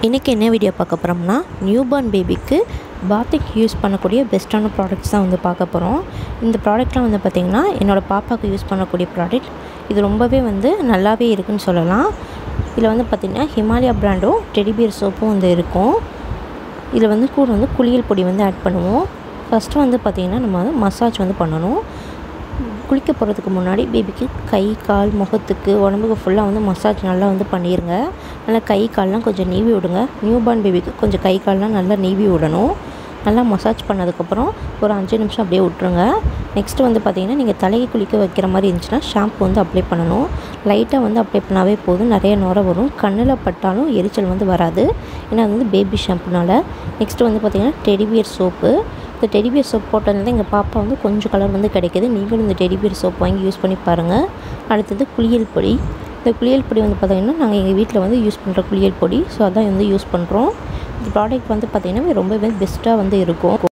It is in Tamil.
இன்றைக்கி என்ன வீடியோ பார்க்க போகிறோம்னா நியூபார்ன் பேபிக்கு பாத்திக் யூஸ் பண்ணக்கூடிய பெஸ்ட்டான ப்ராடக்ட்ஸ் தான் வந்து பார்க்க போகிறோம். இந்த ப்ராடக்ட்லாம் வந்து பார்த்திங்கன்னா என்னோடய பாப்பாவுக்கு யூஸ் பண்ணக்கூடிய ப்ராடக்ட். இது ரொம்பவே வந்து நல்லாவே இருக்குதுன்னு சொல்லலாம். இதில் வந்து பார்த்திங்கன்னா ஹிமாலயா பிராண்டும் டெடிபியர் சோப்பும் வந்து இருக்கும். இதில் வந்து கூட வந்து குளியல் பொடி வந்து ஆட் பண்ணுவோம். ஃபஸ்ட்டு வந்து பார்த்திங்கன்னா நம்ம வந்து மசாஜ் வந்து பண்ணணும். குளிக்க போகிறதுக்கு முன்னாடி பேபிக்கு கை கால் முகத்துக்கு உடம்புக்கு ஃபுல்லாக வந்து மசாஜ் நல்லா வந்து பண்ணிடுங்க. நல்லா கை கால்லாம் கொஞ்சம் நீவி விடுங்க. நியூபார்ன் பேபிக்கு கொஞ்சம் கை கால்லாம் நல்லா நீவி விடணும். நல்லா மசாஜ் பண்ணதுக்கப்புறம் ஒரு 5 நிமிஷம் அப்படியே விட்ருங்க. நெக்ஸ்ட்டு வந்து பார்த்திங்கன்னா நீங்கள் தலையை குளிக்க வைக்கிற மாதிரி இருந்துச்சுன்னா ஷாம்பு வந்து அப்ளை பண்ணணும். லைட்டாக வந்து அப்ளை பண்ணாவே போதும். நிறைய நுரை வரும். கண்ணில் பட்டாலும் எரிச்சல் வந்து வராது. ஏன்னா அது வந்து பேபி ஷாம்புனால. நெக்ஸ்ட்டு வந்து பார்த்திங்கன்னா டெடிபியர் சோப்பு. இந்த டெடிபியர் சோப் போட்டதுலேருந்து எங்கள் பாப்பா வந்து கொஞ்சம் கலர் வந்து கிடைக்கிது. நீங்களும் இந்த டெடிபியர் சோப் வாங்கி யூஸ் பண்ணி பாருங்கள். அடுத்தது குளியல் பொடி. இந்த குளியல் பொடி வந்து பார்த்திங்கன்னா நாங்கள் எங்கள் வீட்டில் வந்து யூஸ் பண்ணுற குளியல் பொடி. ஸோ அதான் வந்து யூஸ் பண்ணுறோம். இந்த ப்ராடக்ட் வந்து பார்த்திங்கன்னா ரொம்பவே பெஸ்ட்டாக வந்து இருக்கும்.